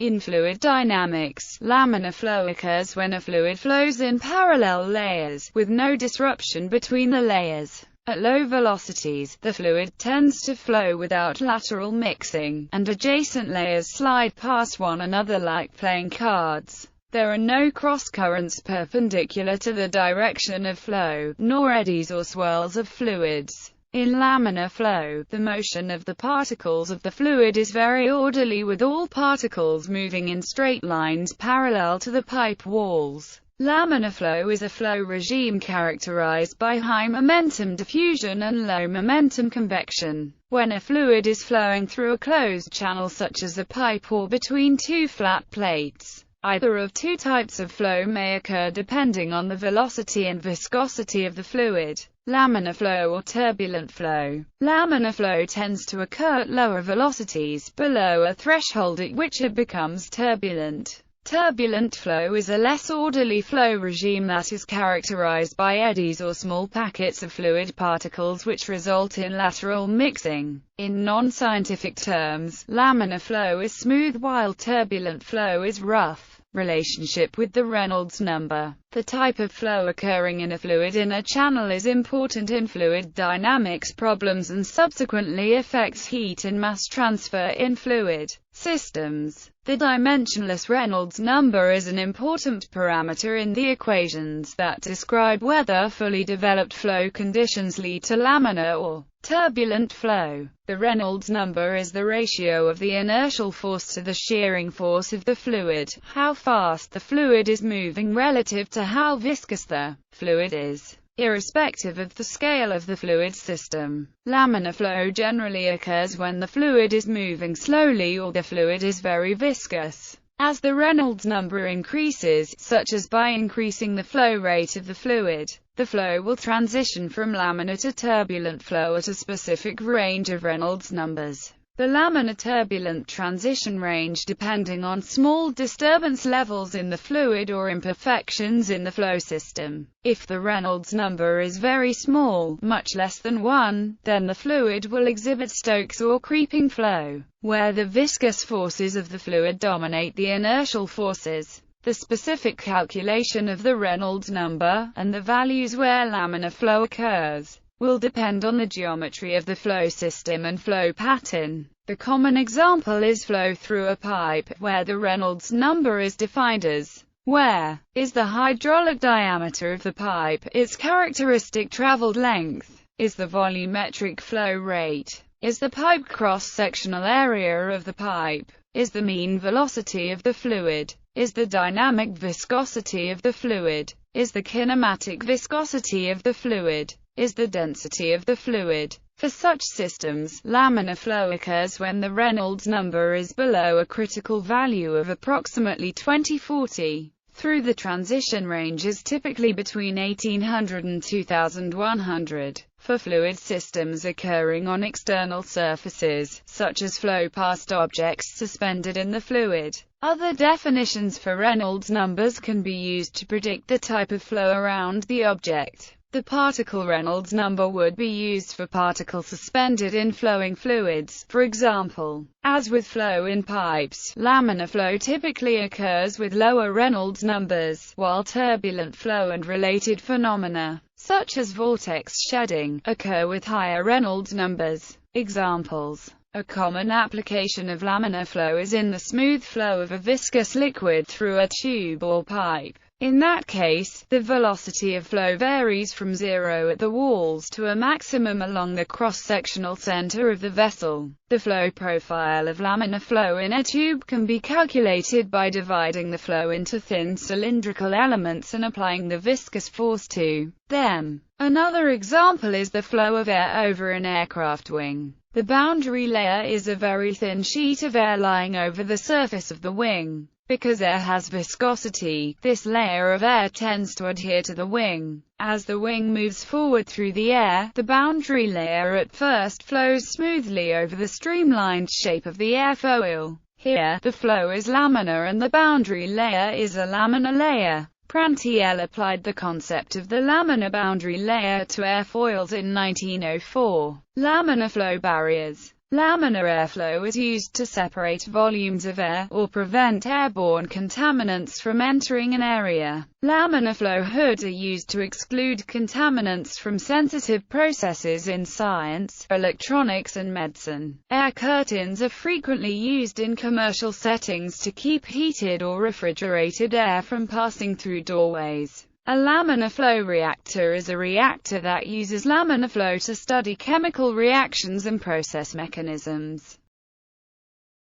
In fluid dynamics, laminar flow occurs when a fluid flows in parallel layers, with no disruption between the layers. At low velocities, the fluid tends to flow without lateral mixing, and adjacent layers slide past one another like playing cards. There are no cross-currents perpendicular to the direction of flow, nor eddies or swirls of fluids. In laminar flow, the motion of the particles of the fluid is very orderly, with all particles moving in straight lines parallel to the pipe walls. Laminar flow is a flow regime characterized by high momentum diffusion and low momentum convection. When a fluid is flowing through a closed channel such as a pipe or between two flat plates, either of two types of flow may occur depending on the velocity and viscosity of the fluid: laminar flow or turbulent flow. Laminar flow tends to occur at lower velocities, below a threshold at which it becomes turbulent. Turbulent flow is a less orderly flow regime that is characterized by eddies or small packets of fluid particles which result in lateral mixing. In non-scientific terms, laminar flow is smooth while turbulent flow is rough. Relationship with the Reynolds number. The type of flow occurring in a fluid in a channel is important in fluid dynamics problems and subsequently affects heat and mass transfer in fluid systems. The dimensionless Reynolds number is an important parameter in the equations that describe whether fully developed flow conditions lead to laminar or turbulent flow. The Reynolds number is the ratio of the inertial force to the shearing force of the fluid, how fast the fluid is moving relative to how viscous the fluid is, irrespective of the scale of the fluid system. Laminar flow generally occurs when the fluid is moving slowly or the fluid is very viscous. As the Reynolds number increases, such as by increasing the flow rate of the fluid, the flow will transition from laminar to turbulent flow at a specific range of Reynolds numbers. The laminar-turbulent transition range depending on small disturbance levels in the fluid or imperfections in the flow system. If the Reynolds number is very small, much less than 1, then the fluid will exhibit Stokes or creeping flow, where the viscous forces of the fluid dominate the inertial forces. The specific calculation of the Reynolds number, and the values where laminar flow occurs, will depend on the geometry of the flow system and flow pattern. The common example is flow through a pipe, where the Reynolds number is defined as where is the hydraulic diameter of the pipe, its characteristic traveled length, is the volumetric flow rate, is the pipe cross-sectional area of the pipe, is the mean velocity of the fluid, is the dynamic viscosity of the fluid, is the kinematic viscosity of the fluid, is the density of the fluid. For such systems, laminar flow occurs when the Reynolds number is below a critical value of approximately 2040. Through the transition range is typically between 1800 and 2100. For fluid systems occurring on external surfaces, such as flow past objects suspended in the fluid, other definitions for Reynolds numbers can be used to predict the type of flow around the object. The particle Reynolds number would be used for particles suspended in flowing fluids, for example. As with flow in pipes, laminar flow typically occurs with lower Reynolds numbers, while turbulent flow and related phenomena, such as vortex shedding, occur with higher Reynolds numbers. Examples. A common application of laminar flow is in the smooth flow of a viscous liquid through a tube or pipe. In that case, the velocity of flow varies from 0 at the walls to a maximum along the cross-sectional center of the vessel. The flow profile of laminar flow in a tube can be calculated by dividing the flow into thin cylindrical elements and applying the viscous force to them. Another example is the flow of air over an aircraft wing. The boundary layer is a very thin sheet of air lying over the surface of the wing. Because air has viscosity, this layer of air tends to adhere to the wing. As the wing moves forward through the air, the boundary layer at first flows smoothly over the streamlined shape of the airfoil. Here, the flow is laminar and the boundary layer is a laminar layer. Prantl applied the concept of the laminar boundary layer to airfoils in 1904. Laminar flow barriers. Laminar airflow is used to separate volumes of air, or prevent airborne contaminants from entering an area. Laminar flow hoods are used to exclude contaminants from sensitive processes in science, electronics and medicine. Air curtains are frequently used in commercial settings to keep heated or refrigerated air from passing through doorways. A laminar flow reactor is a reactor that uses laminar flow to study chemical reactions and process mechanisms.